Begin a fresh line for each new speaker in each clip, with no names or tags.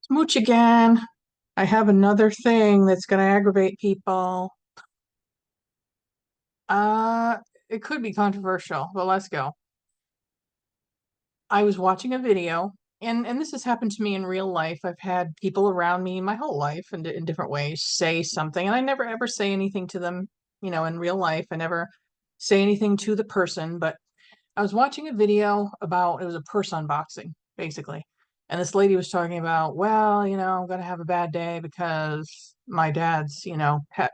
Smooch again. I have another thing that's going to aggravate people. Uh, it could be controversial, but let's go. I was watching a video, and this has happened to me in real life. I've had people around me my whole life in different ways say something, and I never ever say anything to them, in real life. I never say anything to the person, but I was watching a video about it was a purse unboxing, basically. And this lady was talking about, well, I'm gonna have a bad day because my dad's,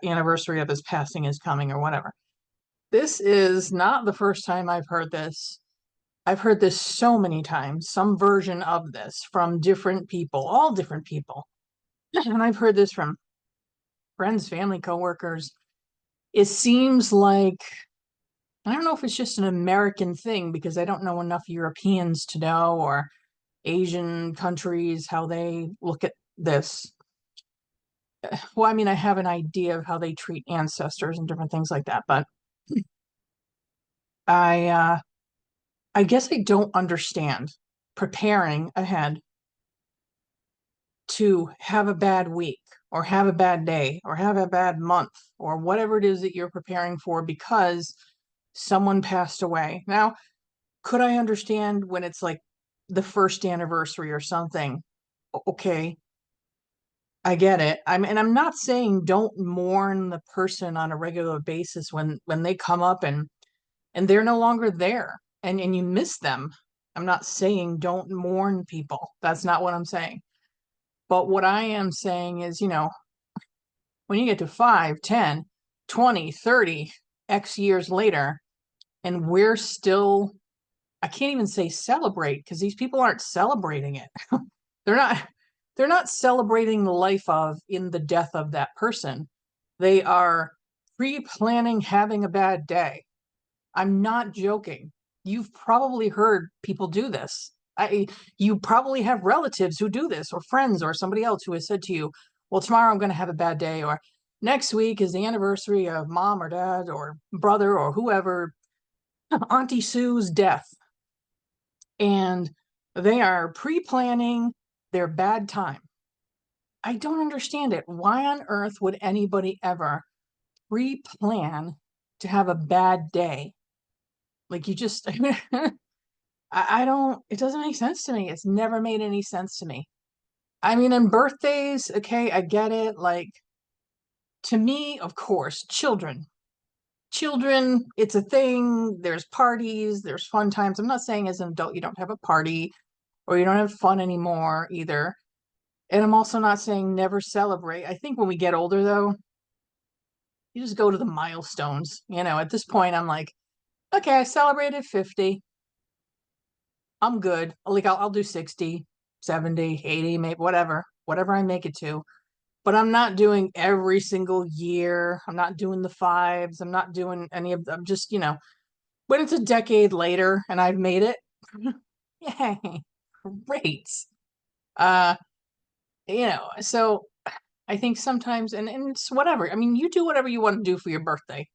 anniversary of his passing is coming or whatever. This is not the first time I've heard this. I've heard this so many times, some version of this from different people, all different people. And I've heard this from friends, family, coworkers. It seems like I don't know if it's just an American thing because I don't know enough Europeans to know, or Asian countries, how they look at this. Well, I mean, I have an idea of how they treat ancestors and different things like that, but I uh I guess I don't understand preparing ahead to have a bad week or have a bad day or have a bad month or whatever it is that you're preparing for because someone passed away. Now, could I understand when it's like the first anniversary or something? Okay, I get it. I'm not saying don't mourn the person on a regular basis when they come up and they're no longer there and you miss them. I'm not saying don't mourn people. That's not what I'm saying. But what I am saying is, when you get to 5, 10, 20, 30 X years later, and we're still, I can't even say celebrate because these people aren't celebrating it. They're not they're not celebrating the life of in the death of that person. They are pre-planning having a bad day. I'm not joking. You've probably heard people do this. You probably have relatives who do this, or friends, or somebody else who has said to you, well, tomorrow I'm going to have a bad day, or next week is the anniversary of mom or dad or brother or whoever, Auntie Sue's death. And they are pre-planning their bad time. I don't understand it. Why on earth would anybody ever pre-plan to have a bad day? Like you just I don't, it doesn't make sense to me. It's never made any sense to me. I mean, in birthdays, okay, I get it. Like to me, of course, children, it's a thing. There's parties, there's fun times. I'm not saying as an adult you don't have a party or you don't have fun anymore either. And I'm also not saying never celebrate. I think when we get older, though, you just go to the milestones. At this point, I'm like, okay, I celebrated 50. I'm good. Like, I'll do 60, 70, 80, maybe whatever I make it to. But I'm not doing every single year. I'm not doing the fives. I'm not doing any of them. Just, when it's a decade later and I've made it, yay, great. Uh, so I think sometimes, and it's whatever. I mean, you do whatever you want to do for your birthday.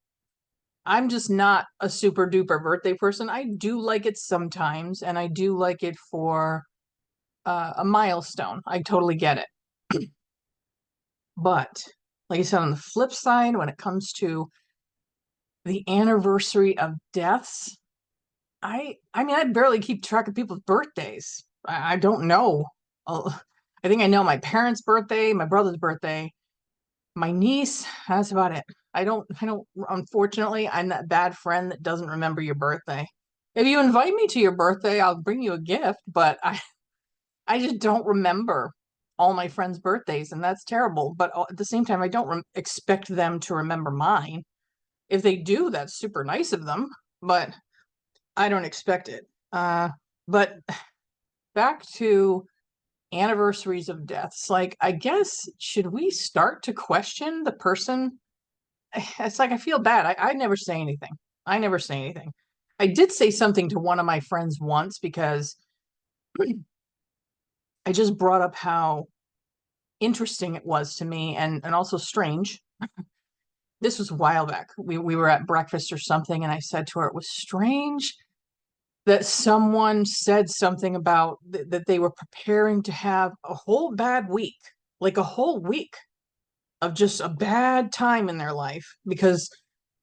I'm just not a super duper birthday person. I do like it sometimes, and I do like it for a milestone. I totally get it. But like I said, on the flip side, when it comes to the anniversary of deaths, I mean, I barely keep track of people's birthdays. I don't know. I think I know my parents' birthday, my brother's birthday, my niece. That's about it. I don't, unfortunately, I'm that bad friend that doesn't remember your birthday. If you invite me to your birthday, I'll bring you a gift, but I just don't remember all my friends' birthdays, and that's terrible. But at the same time, I don't expect them to remember mine. If they do, that's super nice of them, but I don't expect it. But back to anniversaries of deaths, like, I guess, should we start to question the person? It's like I feel bad. I never say anything. I never say anything. I did say something to one of my friends once because I just brought up how interesting it was to me and also strange. This was a while back. We were at breakfast or something, and I said to her it was strange that someone said something about that they were preparing to have a whole bad week, like a whole week of just a bad time in their life because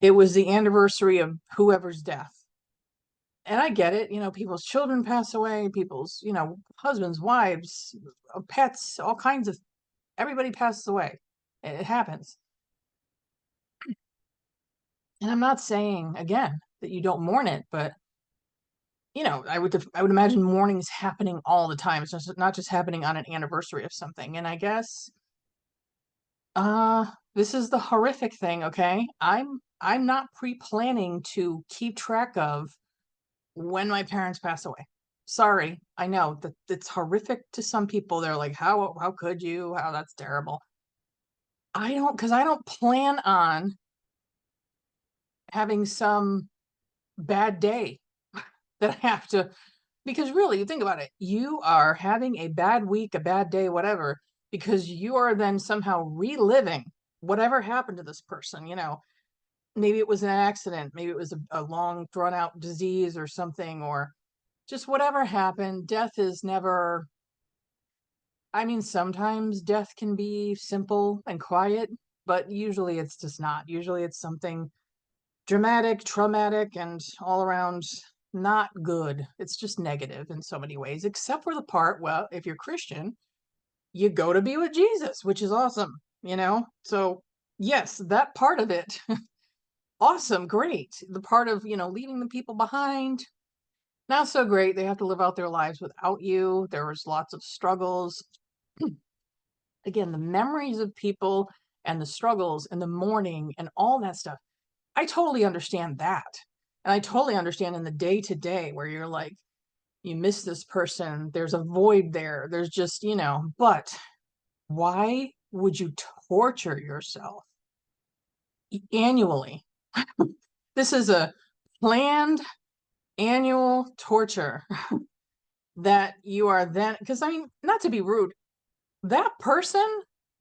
it was the anniversary of whoever's death. And I get it, people's children pass away, people's, husbands, wives, pets, all kinds of, everybody passes away. It happens. And I'm not saying, again, that you don't mourn it, but I would imagine mourning's happening all the time. It's just not just happening on an anniversary of something. And I guess this is the horrific thing, okay? I'm not pre-planning to keep track of when my parents pass away. Sorry, I know that it's horrific to some people. They're like, how could you? How that's terrible. Because I don't plan on having some bad day that I have to, because really, you think about it, you are having a bad week, a bad day, whatever, because you are then somehow reliving whatever happened to this person. Maybe it was an accident, maybe it was a long drawn out disease or something, or just whatever happened. Death is never, I mean, sometimes death can be simple and quiet, but usually it's just not. Usually it's something dramatic, traumatic, and all around not good. It's just negative in so many ways, except for the part, well, if you're Christian, you go to be with Jesus, which is awesome. So, yes, that part of it, awesome, great. The part of, leaving the people behind, not so great. They have to live out their lives without you. There was lots of struggles. Again, the memories of people and the struggles and the mourning and all that stuff. I totally understand that. And I totally understand in the day to day where you're like, you miss this person, there's a void there. There's just, but why would you torture yourself annually? This is a planned annual torture that you are then, because I mean, not to be rude, that person,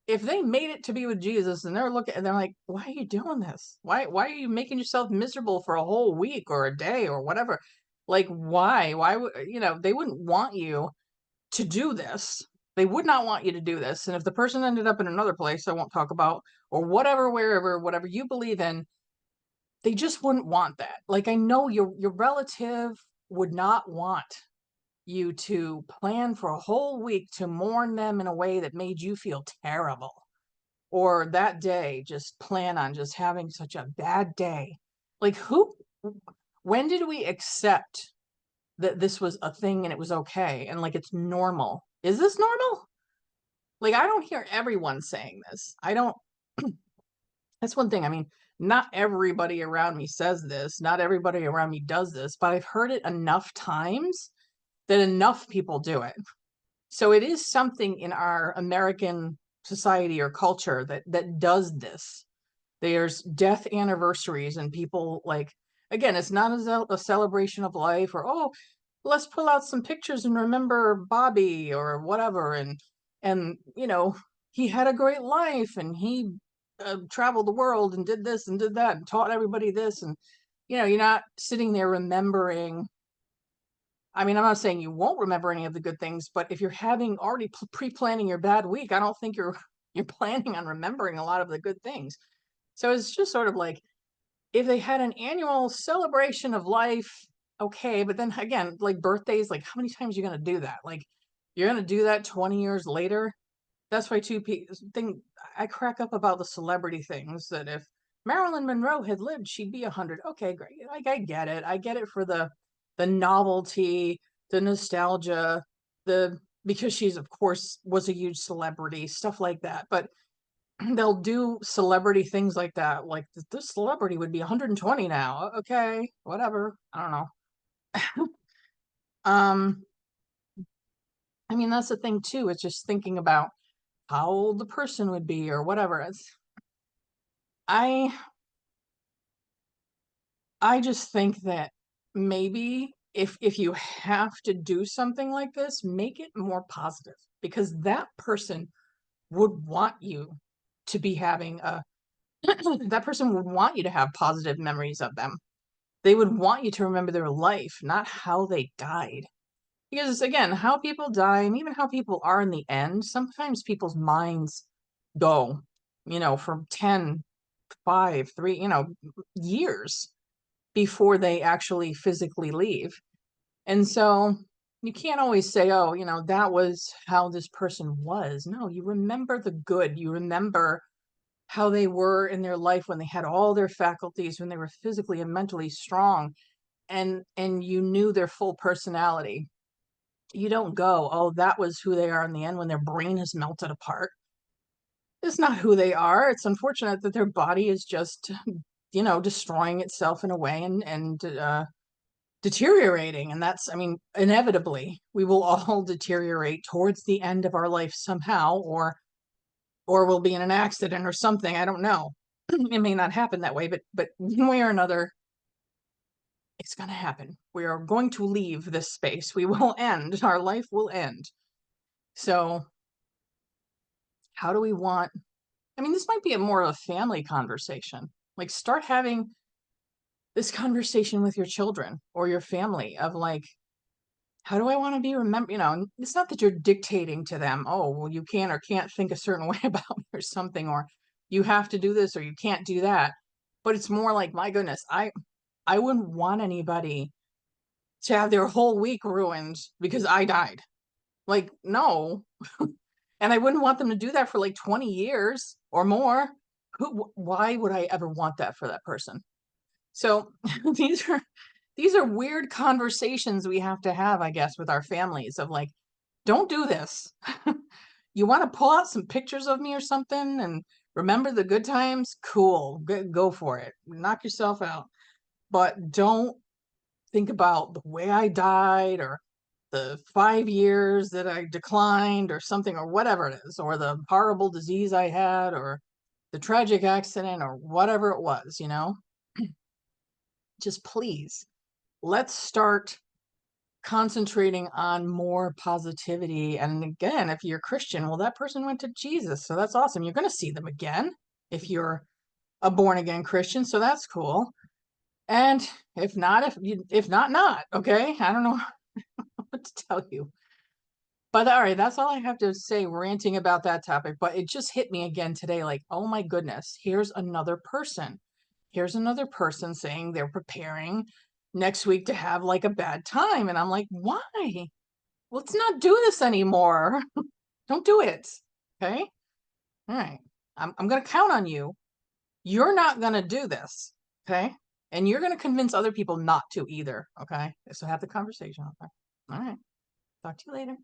if they made it to be with Jesus and they're looking and they're like, why are you doing this? Why are you making yourself miserable for a whole week or a day or whatever? Like, why? Why would, they wouldn't want you to do this. They would not want you to do this. And if the person ended up in another place I won't talk about, or whatever, wherever, whatever you believe in, they just wouldn't want that. Like, I know your relative would not want you to plan for a whole week to mourn them in a way that made you feel terrible, or that day just plan on just having such a bad day. Like, when did we accept that this was a thing and it was okay and like it's normal? Is this normal? Like, I don't hear everyone saying this. I don't That's one thing. I mean, not everybody around me says this, not everybody around me does this, but I've heard it enough times that enough people do it. So it is something in our American society or culture that does this. There's death anniversaries and people like, again, it's not a celebration of life or, oh, let's pull out some pictures and remember Bobby or whatever. And he had a great life and he traveled the world and did this and did that and taught everybody this. And, you're not sitting there remembering. I mean, I'm not saying you won't remember any of the good things, but if you're having already pre-planning your bad week, I don't think you're planning on remembering a lot of the good things. So it's just sort of like, if they had an annual celebration of life, okay, but then again, like birthdays, like how many times are you going to do that? Like, you're going to do that 20 years later? That's why I crack up about the celebrity things, that if Marilyn Monroe had lived, she'd be 100. Okay, great. Like, I get it. I get it for the novelty, the nostalgia, because she's, of course, was a huge celebrity, stuff like that. But they'll do celebrity things like that. Like, this celebrity would be 120 now. Okay, whatever. I don't know. Um, I mean, that's the thing too. It's just thinking about how old the person would be or whatever. I I just think that maybe if you have to do something like this, make it more positive, because that person would want you to be having a that person would want you to have positive memories of them. They would want you to remember their life, not how they died. Because again, how people die and even how people are in the end, sometimes people's minds go, for 10, 5, 3, years before they actually physically leave. And so you can't always say, oh, that was how this person was. No, you remember the good. You remember how they were in their life when they had all their faculties, when they were physically and mentally strong, and you knew their full personality. You don't go, oh, that was who they are in the end when their brain has melted apart. It's not who they are. It's unfortunate that their body is just, destroying itself in a way and deteriorating. And that's, I mean, inevitably, we will all deteriorate towards the end of our life somehow, or we'll be in an accident or something. I don't know. It may not happen that way, but one way or another, it's going to happen. We are going to leave this space. We will end. Our life will end. So how do we want, I mean, this might be more of a family conversation. Like, start having this conversation with your children or your family of like, how do I want to be remembered? It's not that you're dictating to them, oh, well, you can or can't think a certain way about me or something, or you have to do this or you can't do that. But it's more like, my goodness, I wouldn't want anybody to have their whole week ruined because I died. Like, no. And I wouldn't want them to do that for like 20 years or more. Why would I ever want that for that person? So these are weird conversations we have to have, I guess, with our families of like, don't do this. You want to pull out some pictures of me or something and remember the good times? Cool. Go for it. Knock yourself out. But don't think about the way I died or the 5 years that I declined or something or whatever it is, or the horrible disease I had or the tragic accident or whatever it was, just please, let's start concentrating on more positivity. And again, if you're Christian, well, that person went to Jesus. So that's awesome. You're going to see them again if you're a born again Christian. So that's cool. And if not, okay. I don't know what to tell you. But all right, that's all I have to say ranting about that topic. But it just hit me again today like, oh my goodness, here's another person. Here's another person saying they're preparing next week to have like a bad time. And I'm like, why? Let's not do this anymore. Don't do it. Okay. All right. I'm going to count on you. You're not going to do this. Okay. And you're going to convince other people not to either. Okay. So have the conversation. Okay. All right. Talk to you later.